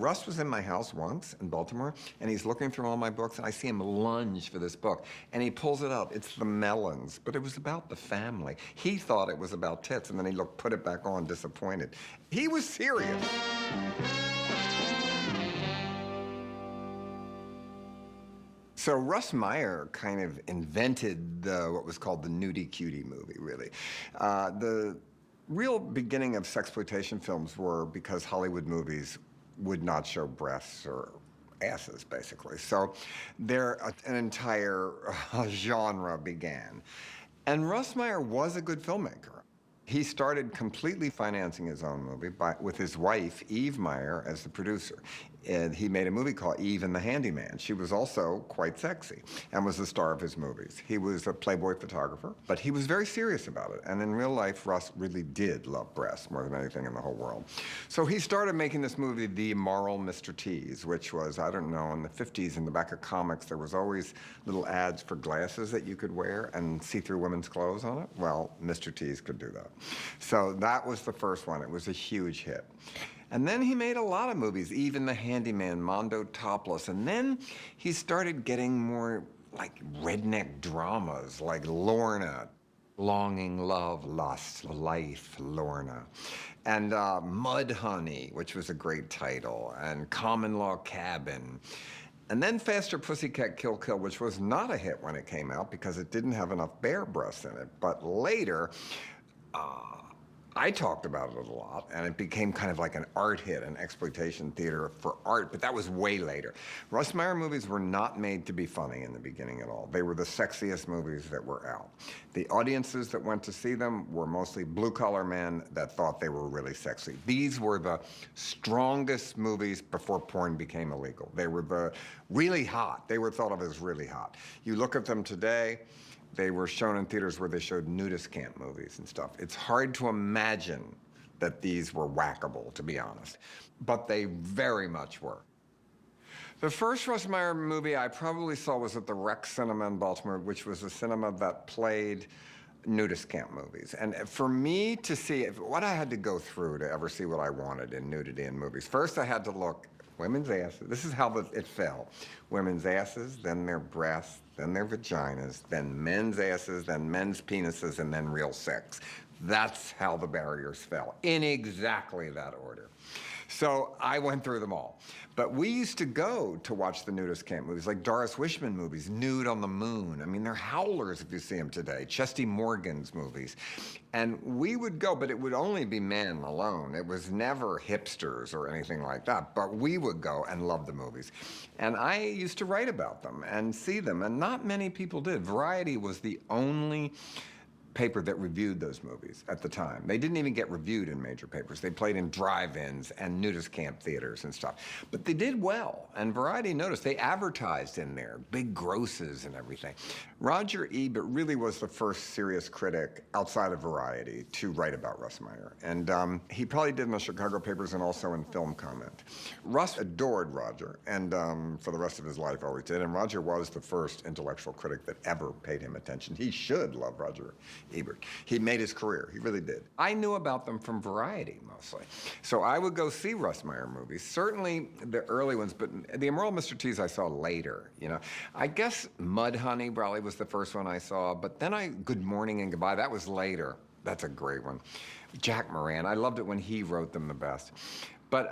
Russ was in my house once in Baltimore, and he's looking through all my books, and I see him lunge for this book, and he pulls it out. It's The Melons, but it was about the family. He thought it was about tits, and then he put it back on, disappointed. He was serious. So Russ Meyer kind of invented what was called the nudie cutie movie, really. The real beginning of sexploitation films were because Hollywood movies would not show breasts or asses, basically. So an entire genre began. And Russ Meyer was a good filmmaker. He started completely financing his own movie with his wife, Eve Meyer, as the producer. And he made a movie called Eve and the Handyman. She was also quite sexy and was the star of his movies. He was a Playboy photographer, but he was very serious about it. And in real life, Russ really did love breasts more than anything in the whole world. So he started making this movie, The Immoral Mr. Tease, which was, I don't know, in the 50s, in the back of comics, there was always little ads for glasses that you could wear and see through women's clothes on it. Well, Mr. Tease could do that. So that was the first one. It was a huge hit. And then he made a lot of movies, even The Handyman, Mondo Topless. And then he started getting more like redneck dramas, like Lorna, Longing, Love, Lust, Life, Lorna. And Mudhoney, which was a great title, and Common Law Cabin. And then Faster Pussycat Kill Kill, which was not a hit when it came out because it didn't have enough bare breasts in it. But later, I talked about it a lot, and it became kind of like an art hit, an exploitation theater for art, but that was way later. Russ Meyer movies were not made to be funny in the beginning at all. They were the sexiest movies that were out. The audiences that went to see them were mostly blue-collar men that thought they were really sexy. These were the strongest movies before porn became illegal. They were really hot. They were thought of as really hot. You look at them today, they were shown in theaters where they showed nudist camp movies and stuff. It's hard to imagine that these were whackable, to be honest. But they very much were. The first Russ Meyer movie I probably saw was at the Rec Cinema in Baltimore, which was a cinema that played nudist camp movies. And for me to see what I had to go through to ever see what I wanted in nudity in movies. First, I had to look women's asses. This is how it fell. Women's asses, then their breasts, then their vaginas, then men's asses, then men's penises, and then real sex. That's how the barriers fell, in exactly that order. So I went through them all. But we used to go to watch the nudist camp movies, like Doris Wishman movies, Nude on the Moon. I mean, they're howlers if you see them today. Chesty Morgan's movies. And we would go, but it would only be men alone. It was never hipsters or anything like that. But we would go and love the movies. And I used to write about them and see them, and not many people did. Variety was the only paper that reviewed those movies at the time. They didn't even get reviewed in major papers. They played in drive-ins and nudist camp theaters and stuff. But they did well, and Variety noticed. They advertised in there, big grosses and everything. Roger Ebert really was the first serious critic outside of Variety to write about Russ Meyer. And he probably did in the Chicago papers and also in Film Comment. Russ adored Roger, and for the rest of his life always did. And Roger was the first intellectual critic that ever paid him attention. He should love Roger Ebert. He made his career, he really did. I knew about them from Variety, mostly. So I would go see Russ Meyer movies, certainly the early ones, but The Immoral Mr. Tease I saw later, you know. I guess Mudhoney probably was the first one I saw, but then Good Morning and Goodbye, that was later. That's a great one. Jack Moran, I loved it when he wrote them the best. But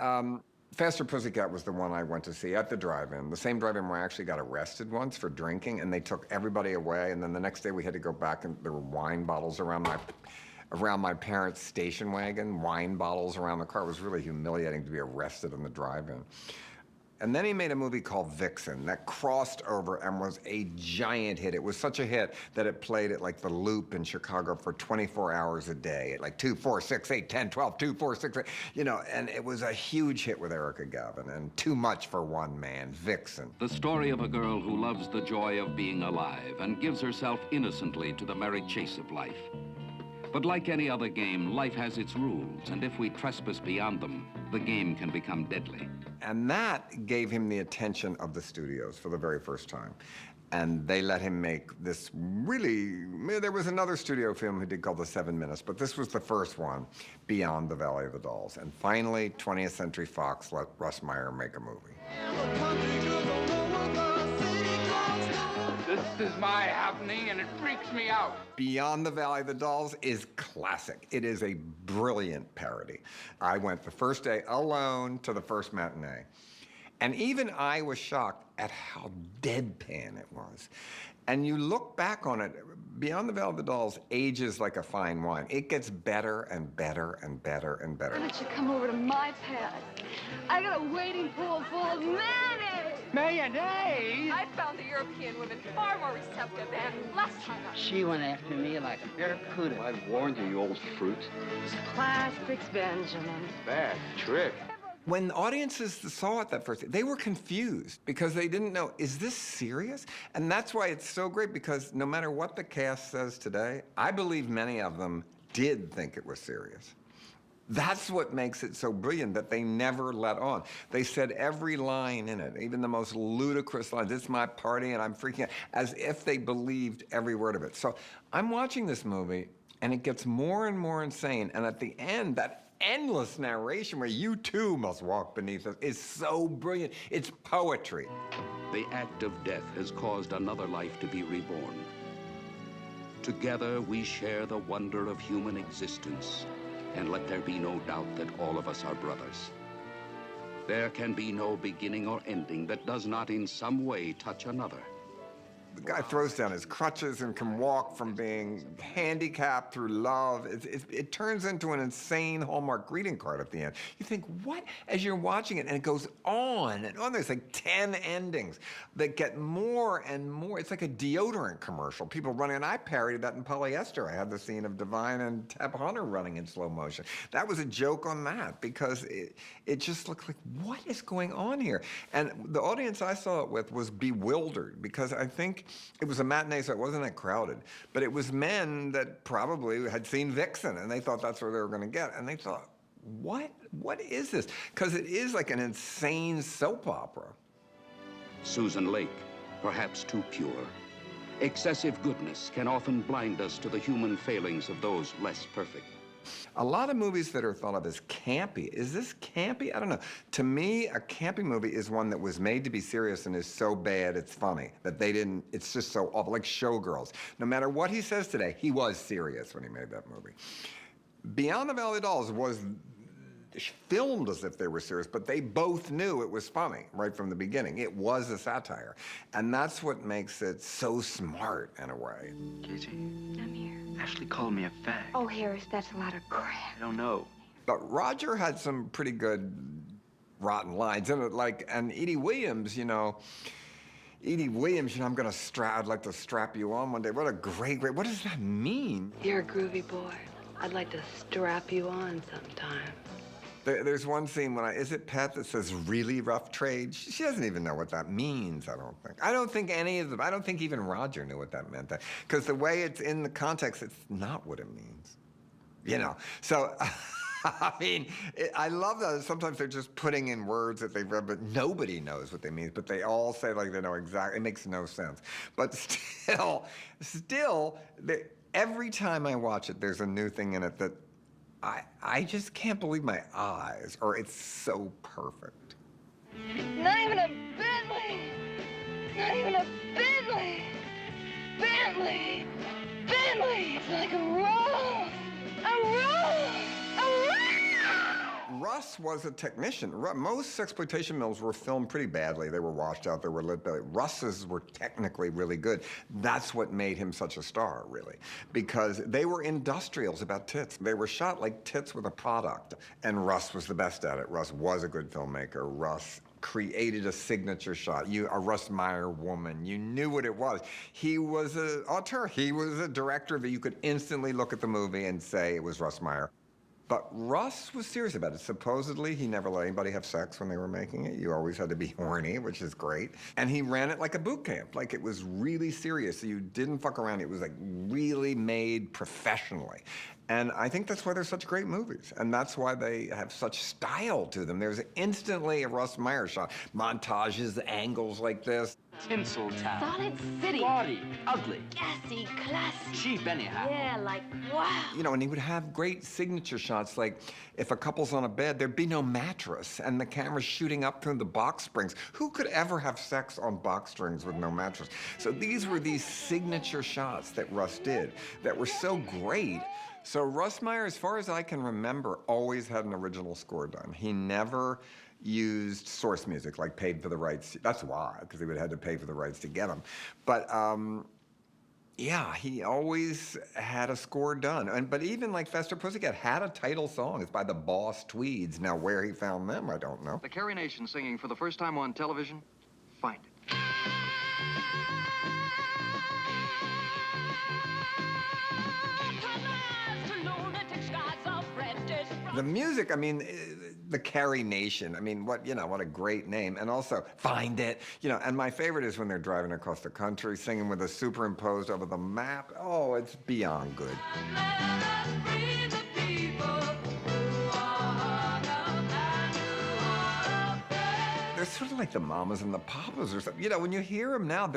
Faster Pussycat was the one I went to see at the drive-in, the same drive-in where I actually got arrested once for drinking, and they took everybody away, and then the next day we had to go back, and there were wine bottles around my parents' station wagon, wine bottles around the car. It was really humiliating to be arrested in the drive-in. And then he made a movie called Vixen that crossed over and was a giant hit. It was such a hit that it played at like the Loop in Chicago for 24 hours a day, at like 2, 4, 6, 8, 10, 12, 2, 4, 6, 8, you know, and it was a huge hit with Erica Gavin, and too much for one man, Vixen. The story of a girl who loves the joy of being alive and gives herself innocently to the merry chase of life. But like any other game, life has its rules, and if we trespass beyond them, the game can become deadly. And that gave him the attention of the studios for the very first time. And they let him make this really, there was another studio film he did called The 7 Minutes, but this was the first one, Beyond the Valley of the Dolls. And finally, 20th Century Fox let Russ Meyer make a movie. This is my happening, and it freaks me out. Beyond the Valley of the Dolls is classic. It is a brilliant parody. I went the first day alone to the first matinee. And even I was shocked at how deadpan it was. And you look back on it, Beyond the Valley of the Dolls ages like a fine wine. It gets better and better and better and better. Why don't you come over to my pad? I got a waiting pool full of mayonnaise! Mayonnaise? I found the European women far more receptive than last time. She went after me like a barracuda. I warned you, you old fruit. Plastics, Benjamin. Bad trick. When audiences saw it that first, they were confused because they didn't know, is this serious? And that's why it's so great, because no matter what the cast says today, I believe many of them did think it was serious. That's what makes it so brilliant, that they never let on. They said every line in it, even the most ludicrous lines, it's my party and I'm freaking out, as if they believed every word of it. So I'm watching this movie and it gets more and more insane. And at the end, that endless narration where you too must walk beneath us is so brilliant. It's poetry. The act of death has caused another life to be reborn. Together we share the wonder of human existence, and let there be no doubt that all of us are brothers. There can be no beginning or ending that does not in some way touch another. The guy throws down his crutches and can walk from being handicapped through love. It turns into an insane Hallmark greeting card at the end. You think, what? As you're watching it, and it goes on and on. There's like 10 endings that get more and more. It's like a deodorant commercial. People running, and I parodied that in Polyester. I had the scene of Divine and Tab Hunter running in slow motion. That was a joke on that, because it just looked like, what is going on here? And the audience I saw it with was bewildered, because I think it was a matinee, so it wasn't that crowded. But it was men that probably had seen Vixen, and they thought that's where they were going to get. And they thought, what is this? Because it is like an insane soap opera. Susan Lake, perhaps too pure. Excessive goodness can often blind us to the human failings of those less perfect. A lot of movies that are thought of as campy. Is this campy? I don't know. To me, a campy movie is one that was made to be serious and is so bad it's funny, that they didn't, it's just so awful, like Showgirls. No matter what he says today, he was serious when he made that movie. Beyond the Valley of Dolls was filmed as if they were serious, but they both knew it was funny right from the beginning. It was a satire. And that's what makes it so smart in a way. Casey, I'm here. Ashley called me a fag. Oh, Harris, that's a lot of crap. I don't know. But Roger had some pretty good rotten lines in it, like, and Edie Williams, I'm gonna I'd like to strap you on one day. What a great, what does that mean? You're a groovy boy. I'd like to strap you on sometime. There's one scene when is it Pat that says really rough trade? She doesn't even know what that means, I don't think. I don't think any of them, I don't think even Roger knew what that meant. Because the way it's in the context, it's not what it means. So, I mean, I love that. Sometimes they're just putting in words that they've read, but nobody knows what they mean. But they all say like they know exactly. It makes no sense. But still, every time I watch it, there's a new thing in it that I just can't believe my eyes, or it's so perfect. Not even a Bentley! Not even a Bentley! Bentley! Bentley! It's like a rose! A rose! A rose! Russ was a technician. Most sexploitation films were filmed pretty badly. They were washed out, they were lit badly. Russ's were technically really good. That's what made him such a star, really, because they were industrials about tits. They were shot like tits with a product, and Russ was the best at it. Russ was a good filmmaker. Russ created a signature shot. A Russ Meyer woman. You knew what it was. He was an auteur. He was a director that you could instantly look at the movie and say it was Russ Meyer. But Russ was serious about it. Supposedly, he never let anybody have sex when they were making it. You always had to be horny, which is great. And he ran it like a boot camp. Like, it was really serious. So you didn't fuck around. It was like really made professionally. And I think that's why they're such great movies. And that's why they have such style to them. There's instantly a Russ Meyer shot. Montages, angles like this. Tinseltown. Solid City. Gaudy. Ugly. Gassy, classy. Cheap anyhow. Yeah, like, wow. You know, and he would have great signature shots, like if a couple's on a bed, there'd be no mattress, and the camera's shooting up through the box springs. Who could ever have sex on box springs with no mattress? So these were these signature shots that Russ did that were so great. So Russ Meyer, as far as I can remember, always had an original score done. He never used source music, like paid for the rights. That's why, because he would have had to pay for the rights to get them. But yeah, he always had a score done. But even like Faster Pussycat had a title song. It's by the Boss Tweeds. Now, where he found them, I don't know. The Carrie Nation singing for the first time on television, Find It. The music, I mean, the Carrie Nation. I mean, what a great name. And also, Find It. And my favorite is when they're driving across the country, singing with a superimposed over the map. Oh, it's beyond good. They're sort of like the Mamas and the Papas or something. When you hear them now,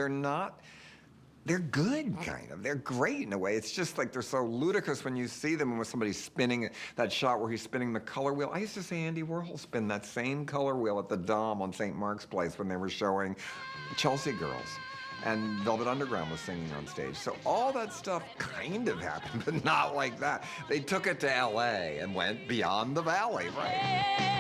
they're good, kind of. They're great in a way. It's just like they're so ludicrous when you see them and when somebody's spinning that shot where he's spinning the color wheel. I used to see Andy Warhol spin that same color wheel at the Dom on St. Mark's Place when they were showing Chelsea Girls. And Velvet Underground was singing on stage. So all that stuff kind of happened, but not like that. They took it to L.A. and went beyond the valley, right?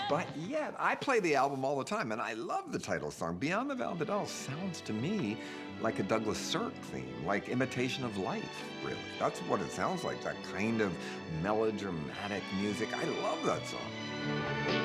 But yet, I play the album all the time, and I love the title song. Beyond the Valley of the Dolls sounds to me like a Douglas Sirk theme, like Imitation of Life, really. That's what it sounds like, that kind of melodramatic music. I love that song.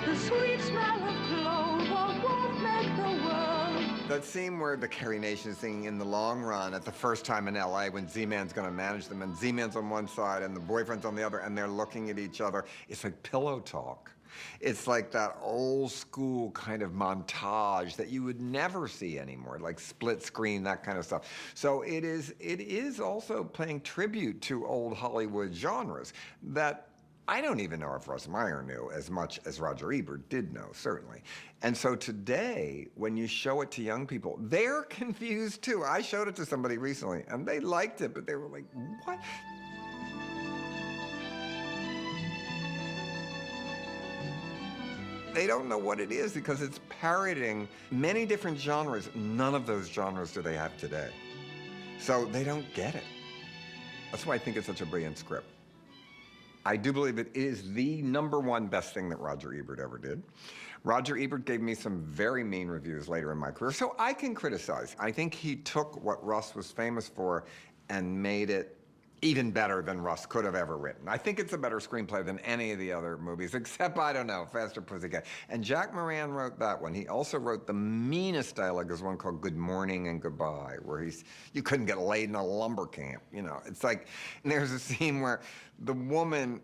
The sweet smell of clover won't make the world. That scene where the Carrie Nation is singing In the Long Run at the first time in L.A. when Z-Man's going to manage them, and Z-Man's on one side and the boyfriend's on the other, and they're looking at each other. It's like pillow talk. It's like that old school kind of montage that you would never see anymore, like split screen, that kind of stuff. So it is also paying tribute to old Hollywood genres that I don't even know if Russ Meyer knew as much as Roger Ebert did know, certainly. And so today, when you show it to young people, they're confused too. I showed it to somebody recently, and they liked it, but they were like, what? They don't know what it is because it's parodying many different genres. None of those genres do they have today. So they don't get it. That's why I think it's such a brilliant script. I do believe it is the #1 best thing that Roger Ebert ever did. Roger Ebert gave me some very mean reviews later in my career, so I can criticize. I think he took what Russ was famous for and made it even better than Russ could have ever written. I think it's a better screenplay than any of the other movies, except, I don't know, Faster Pussycat. And Jack Moran wrote that one. He also wrote the meanest dialogue. There's one called Good Morning and Goodbye, where you couldn't get laid in a lumber camp. It's like, and there's a scene where the woman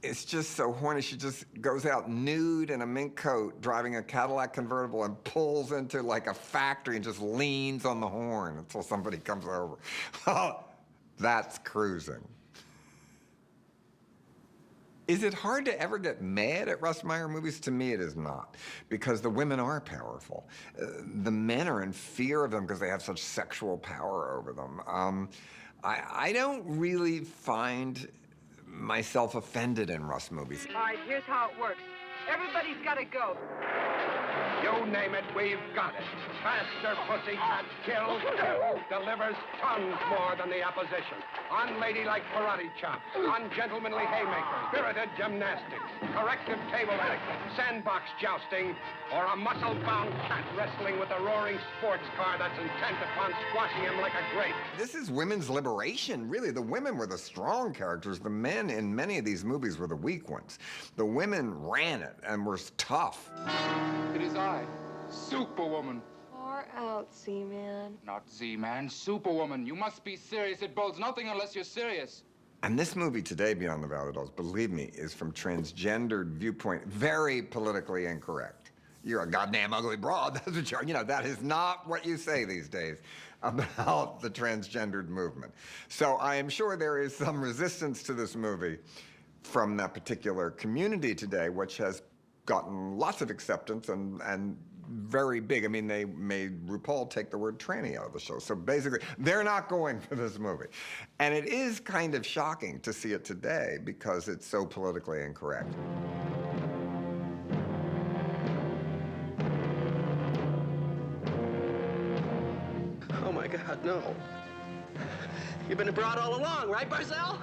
is just so horny, she just goes out nude in a mink coat, driving a Cadillac convertible, and pulls into like a factory and just leans on the horn until somebody comes over. That's cruising. Is it hard to ever get mad at Russ Meyer movies? To me, it is not, because the women are powerful. The men are in fear of them because they have such sexual power over them. I don't really find myself offended in Russ movies. All right, here's how it works. Everybody's got to go. You name it, we've got it. Faster Pussycat kills, delivers tons more than the opposition. Unladylike karate chops, ungentlemanly haymakers, spirited gymnastics, corrective table etiquette, sandbox jousting, or a muscle-bound cat wrestling with a roaring sports car that's intent upon squashing him like a grape. This is women's liberation, really. The women were the strong characters. The men in many of these movies were the weak ones. The women ran it and were tough. It is I, Superwoman. Far out, Z-Man. Not Z-Man, Superwoman. You must be serious. It bodes nothing unless you're serious. And this movie today, Beyond the Valley of Dolls, believe me, is from transgendered viewpoint very politically incorrect. You're a goddamn ugly broad. That's what you're, that is not what you say these days about the transgendered movement. So I am sure there is some resistance to this movie from that particular community today, which has gotten lots of acceptance and very big. I mean, they made RuPaul take the word tranny out of the show. So basically, they're not going for this movie. And it is kind of shocking to see it today because it's so politically incorrect. Oh my God, no. You've been a broad all along, right, Barcel?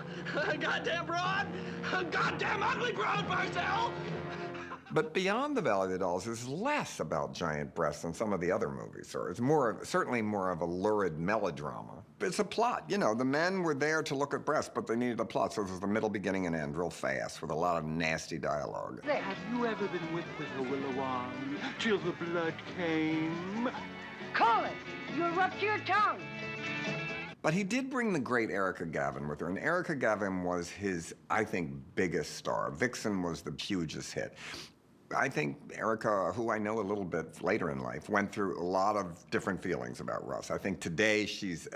Goddamn broad! Goddamn ugly broad, Barcel! But Beyond the Valley of the Dolls is less about giant breasts than some of the other movies, or it's certainly more of a lurid melodrama. It's a plot. The men were there to look at breasts, but they needed a plot, so there's the middle, beginning, and end real fast with a lot of nasty dialogue. Have you ever been whipped with a willow wand till the blood came? Call it! You erupt your tongue! But he did bring the great Erica Gavin with her, and Erica Gavin was his, I think, biggest star. Vixen was the hugest hit. I think Erica, who I know a little bit later in life, went through a lot of different feelings about Russ. I think today she's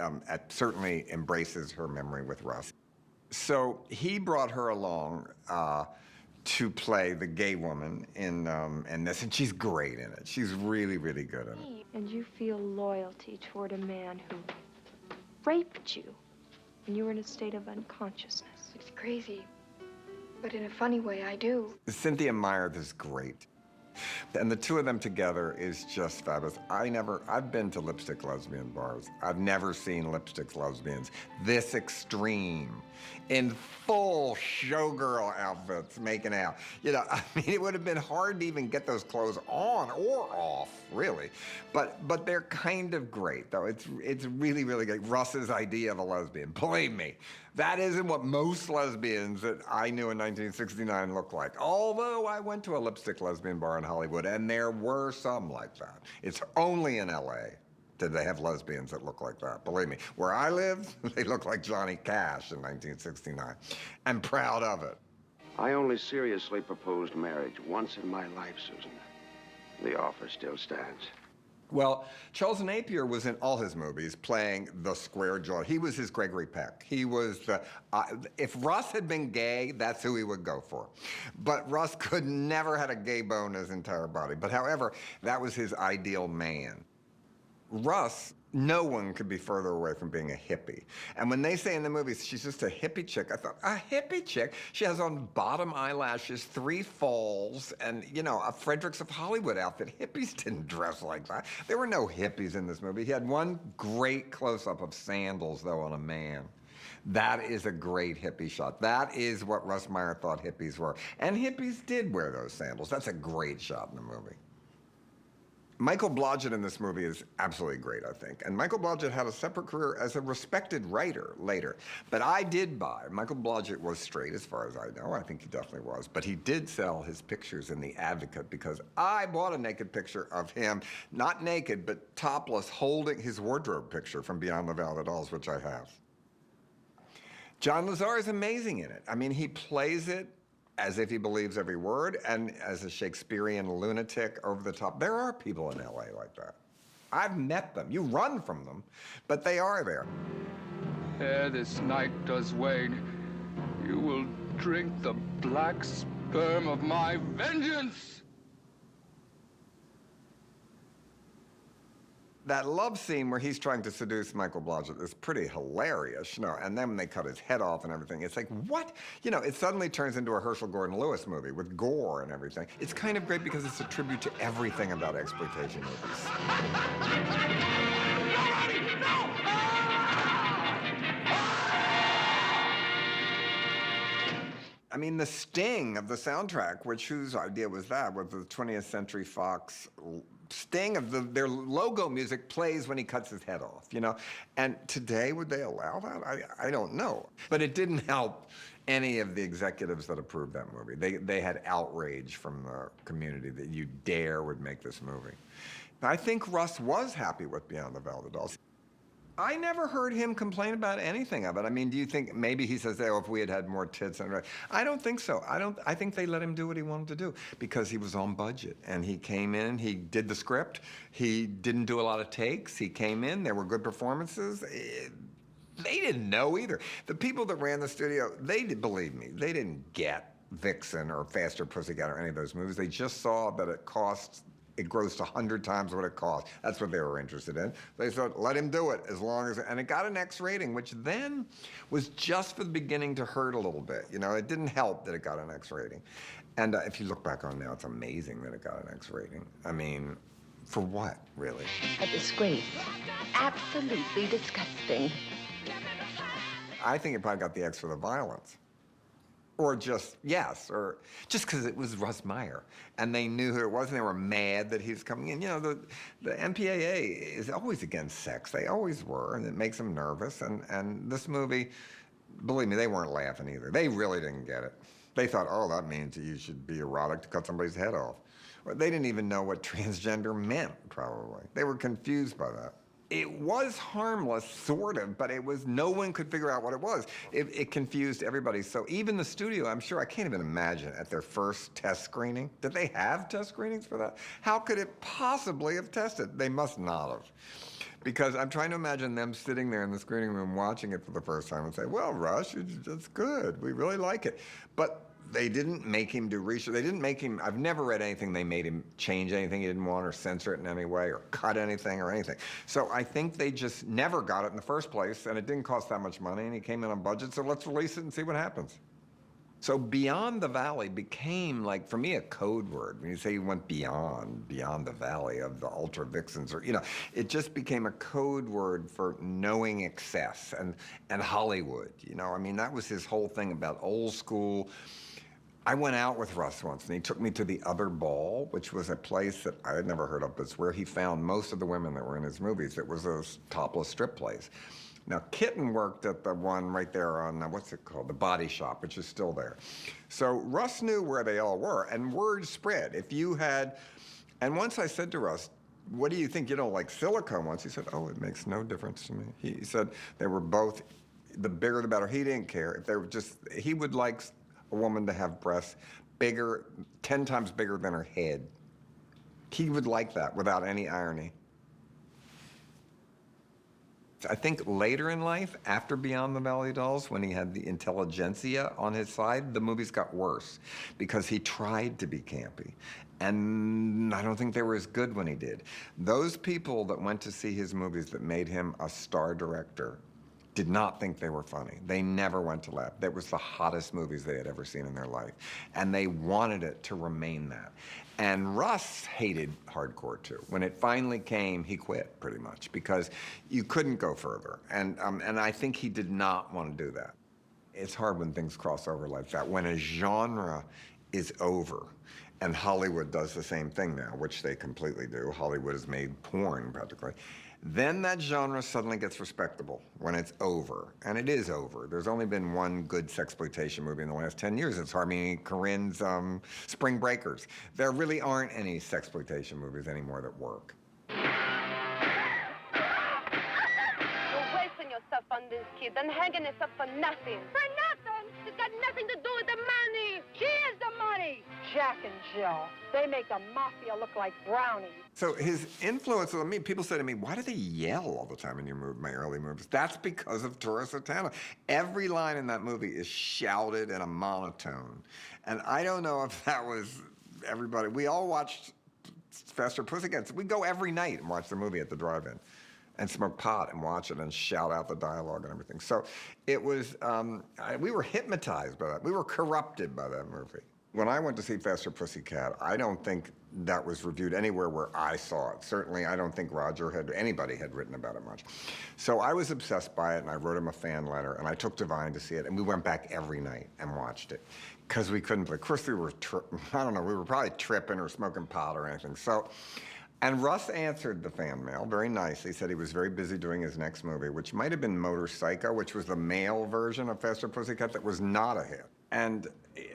certainly embraces her memory with Russ. So he brought her along to play the gay woman in this, and she's great in it. She's really, really good in it. And you feel loyalty toward a man who raped you when you were in a state of unconsciousness. It's crazy, but in a funny way, I do. Cynthia Meyer is great. And the two of them together is just fabulous. I've been to lipstick lesbian bars. I've never seen lipstick lesbians this extreme, in full showgirl outfits, making out. I mean, it would have been hard to even get those clothes on or off, really. But they're kind of great, though. It's really, really great. Russ's idea of a lesbian, believe me, that isn't what most lesbians that I knew in 1969 looked like. Although I went to a lipstick lesbian bar in Hollywood, and there were some like that. It's only in LA did they have lesbians that look like that. Believe me, where I live, they look like Johnny Cash in 1969. I'm proud of it. I only seriously proposed marriage once in my life, Susan. The offer still stands. Well, Charles Napier was in all his movies playing the square-jawed. He was his Gregory Peck. He was the, if Russ had been gay, that's who he would go for. But Russ never had a gay bone in his entire body. But however, that was his ideal man. Russ, no one could be further away from being a hippie. And when they say in the movies, she's just a hippie chick, I thought, a hippie chick? She has on bottom eyelashes, 3 falls, and, a Fredericks of Hollywood outfit. Hippies didn't dress like that. There were no hippies in this movie. He had one great close-up of sandals, though, on a man. That is a great hippie shot. That is what Russ Meyer thought hippies were. And hippies did wear those sandals. That's a great shot in the movie. Michael Blodgett in this movie is absolutely great, I think. And Michael Blodgett had a separate career as a respected writer later. But I did buy. Michael Blodgett was straight, as far as I know. I think he definitely was. But he did sell his pictures in The Advocate because I bought a naked picture of him, not naked, but topless, holding his wardrobe picture from Beyond the Veil of the Dolls, which I have. John Lazar is amazing in it. I mean, he plays it as if he believes every word, and as a Shakespearean lunatic over the top. There are people in LA like that. I've met them. You run from them, but they are there. Ere this night does wane, you will drink the black sperm of my vengeance! That love scene where he's trying to seduce Michael Blodgett is pretty hilarious, and then when they cut his head off and everything, it's like, what? It suddenly turns into a Herschel Gordon Lewis movie with gore and everything. It's kind of great because it's a tribute to everything about exploitation movies. I mean, the sting of the soundtrack, whose idea was that, with the 20th Century Fox sting of their logo music plays when he cuts his head off, And today, would they allow that? I don't know. But it didn't help any of the executives that approved that movie. They had outrage from the community that you dare would make this movie. I think Russ was happy with Beyond the Veil of the Dolls. I never heard him complain about anything of it. I mean, do you think maybe he says, oh, if we had had more tits? I don't think so. I think they let him do what he wanted to do because he was on budget. And he came in, he did the script. He didn't do a lot of takes. He came in, there were good performances. They didn't know either. The people that ran the studio, believe me, they didn't get Vixen or Faster Pussycat or any of those movies. They just saw that it grossed 100 times what it cost. That's what they were interested in. They thought, let him do it as long as, and it got an X rating, which then was just for the beginning to hurt a little bit. You know, it didn't help that it got an X rating. And if you look back on it now, it's amazing that it got an X rating. I mean, for what, really? A disgrace. Absolutely disgusting. I think it probably got the X for the violence. Or just, yes, or just because it was Russ Meyer. And they knew who it was, and they were mad that he was coming in. You know, the MPAA is always against sex. They always were, and it makes them nervous. And this movie, believe me, they weren't laughing either. They really didn't get it. They thought, oh, that means you should be erotic to cut somebody's head off. Or they didn't even know what transgender meant, probably. They were confused by that. It was harmless, sort of, but no one could figure out what it was. It confused everybody. So even the studio, I'm sure, I can't even imagine at their first test screening. Did they have test screenings for that? How could it possibly have tested? They must not have. Because I'm trying to imagine them sitting there in the screening room watching it for the first time and say, well, Russ, that's good. We really like it. But they didn't make him do research. They didn't make him, I've never read anything they made him change anything he didn't want or censor it in any way or cut anything or anything. So I think they just never got it in the first place, and it didn't cost that much money, and he came in on budget, so let's release it and see what happens. So Beyond the Valley became, like, for me, a code word. When you say you went beyond the valley of the Ultra Vixens, or, you know, it just became a code word for knowing excess and Hollywood. You know, I mean, that was his whole thing about old school. I went out with Russ once, and he took me to the Other Ball, which was a place that I had never heard of. It's where he found most of the women that were in his movies. It was a topless strip place. Now, Kitten worked at the one right there on, what's it called? The Body Shop, which is still there. So Russ knew where they all were, and word spread. If you had, and once I said to Russ, what do you think? You don't like silicone ones? He said, oh, it makes no difference to me. He said they were both, the bigger the better. He didn't care. If they were just, he would like a woman to have breasts bigger, 10 times bigger than her head. He would like that without any irony. I think later in life, after Beyond the Valley Dolls, when he had the intelligentsia on his side, the movies got worse because he tried to be campy. And I don't think they were as good when he did. Those people that went to see his movies that made him a star director did not think they were funny. They never went to laugh. That was the hottest movies they had ever seen in their life. And they wanted it to remain that. And Russ hated hardcore too. When it finally came, he quit pretty much because you couldn't go further. And I think he did not want to do that. It's hard when things cross over like that. When a genre is over, and Hollywood does the same thing now, which they completely do. Hollywood has made porn practically. Then that genre suddenly gets respectable when it's over, and it is over. There's only been one good sexploitation movie in the last 10 years. It's Harmony Korine's Spring Breakers. There really aren't any sexploitation movies anymore that work. You're wasting yourself on this kid and hanging yourself for nothing. For nothing? It's got nothing to do with the money. She is the money. Jack and Jill, they make the mafia look like brownies. So his influence on me, people say to me, why do they yell all the time in my early movies? That's because of Tora Satana. Every line in that movie is shouted in a monotone. And I don't know if that was everybody. We all watched Faster Pussycat. We go every night and watch the movie at the drive-in and smoke pot and watch it and shout out the dialogue and everything. So it was, we were hypnotized by that. We were corrupted by that movie. When I went to see Faster Pussycat, I don't think that was reviewed anywhere where I saw it. Certainly, I don't think anybody had written about it much. So I was obsessed by it, and I wrote him a fan letter, and I took Divine to see it, and we went back every night and watched it because we couldn't. Of course, we were, I don't know, we were probably tripping or smoking pot or anything. So, and Russ answered the fan mail very nicely. He said he was very busy doing his next movie, which might have been Motor Psycho, which was the male version of Faster Pussycat that was not a hit. And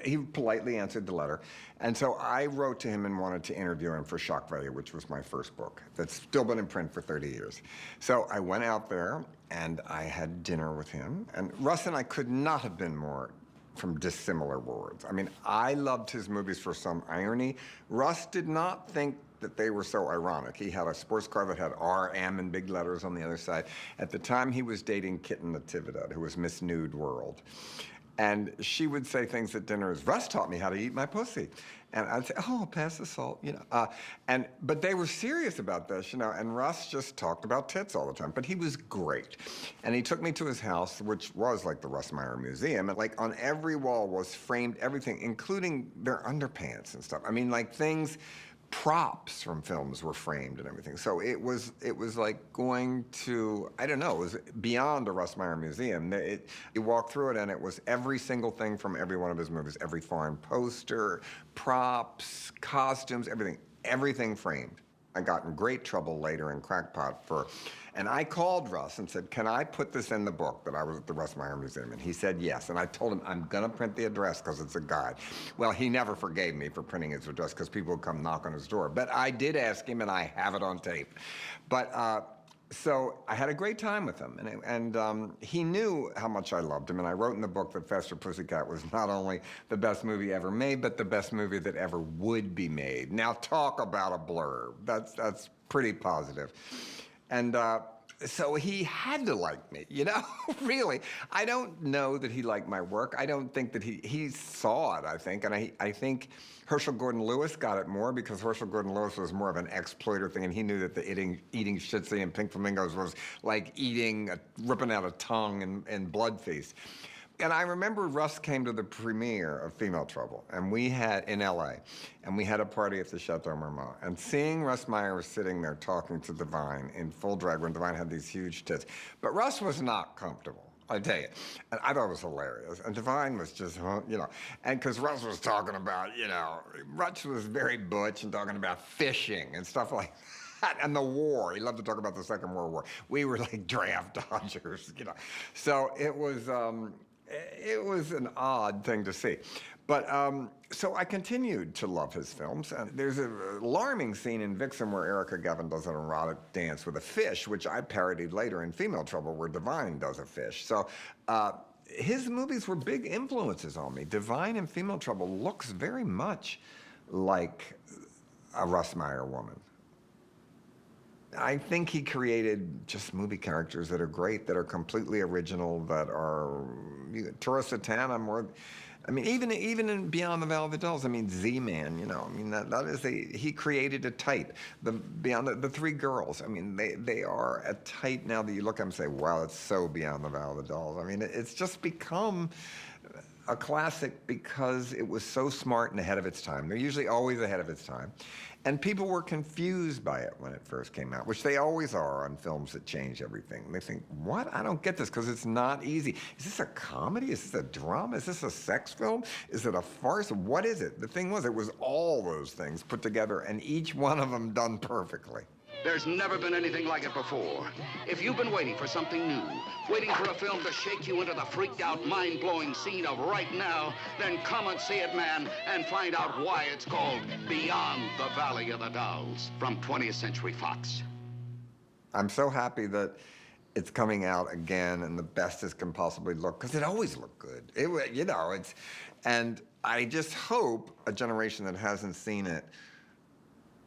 he politely answered the letter. And so I wrote to him and wanted to interview him for Shock Value, which was my first book that's still been in print for 30 years. So I went out there and I had dinner with him. And Russ and I could not have been more from dissimilar worlds. I mean, I loved his movies for some irony. Russ did not think that they were so ironic. He had a sports car that had RM in big letters on the other side. At the time, he was dating Kitten Natividad, who was Miss Nude World. And she would say things at dinner as, Russ taught me how to eat my pussy. And I'd say, oh, pass the salt, you know. But they were serious about this, you know, and Russ just talked about tits all the time. But he was great. And he took me to his house, which was like the Russ Meyer Museum. And like on every wall was framed everything, including their underpants and stuff. I mean, like things, props from films were framed and everything. So it was like going to, I don't know, it was beyond a Russ Meyer museum. You walk through it and it was every single thing from every one of his movies, every foreign poster, props, costumes, everything framed. I got in great trouble later in Crackpot and I called Russ and said, can I put this in the book that I was at the Russ Meyer Museum? And he said yes. And I told him, I'm gonna print the address because it's a guide. Well, he never forgave me for printing his address because people would come knock on his door. But I did ask him and I have it on tape. But so I had a great time with him, and he knew how much I loved him, and I wrote in the book that Faster Pussycat was not only the best movie ever made, but the best movie that ever would be made. Now talk about a blurb. That's pretty positive. And so he had to like me, you know, really. I don't know that he liked my work. I don't think that he saw it, I think. And I think Herschel Gordon Lewis got it more because Herschel Gordon Lewis was more of an exploiter thing, and he knew that the eating Shih and pink flamingos was like ripping out a tongue in Blood Feast. And I remember Russ came to the premiere of Female Trouble, and we had, in LA, and we had a party at the Chateau Marmont. And seeing Russ Meyer was sitting there talking to Divine in full drag when Divine had these huge tits. But Russ was not comfortable, I tell you. And I thought it was hilarious. And Divine was just, you know, and because Russ was talking about, you know, Russ was very butch and talking about fishing and stuff like that. And the war. He loved to talk about the Second World War. We were like draft dodgers, you know. So it was an odd thing to see. But so I continued to love his films. And there's an alarming scene in Vixen where Erica Gavin does an erotic dance with a fish, which I parodied later in Female Trouble, where Divine does a fish. So his movies were big influences on me. Divine in Female Trouble looks very much like a Russ Meyer woman. I think he created just movie characters that are great, that are completely original, that are Tura Satana more. I mean, even in Beyond the Valley of the Dolls, I mean, Z-Man, you know, I mean, that is he created a type. Beyond the three girls, I mean, they are a type now that you look at them and say, wow, it's so Beyond the Valley of the Dolls. I mean, it's just become a classic because it was so smart and ahead of its time. They're usually always ahead of its time. And people were confused by it when it first came out, which they always are on films that change everything. They think, what? I don't get this, because it's not easy. Is this a comedy? Is this a drama? Is this a sex film? Is it a farce? What is it? The thing was, it was all those things put together, and each one of them done perfectly. There's never been anything like it before. If you've been waiting for something new, waiting for a film to shake you into the freaked-out, mind-blowing scene of right now, then come and see it, man, and find out why it's called Beyond the Valley of the Dolls from 20th Century Fox. I'm so happy that it's coming out again and the best it can possibly look, because it always looked good. You know, and I just hope a generation that hasn't seen it,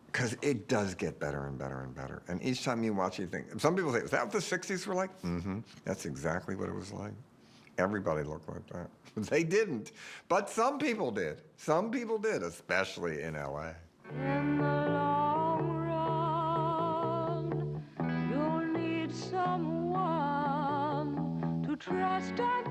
because it does get better and better and better. And each time you watch it, you think, some people say, is that what the 60s were like? Mm-hmm. That's exactly what it was like. Everybody looked like that. They didn't, but some people did. Some people did, especially in LA. In the long run, you'll need someone to trust and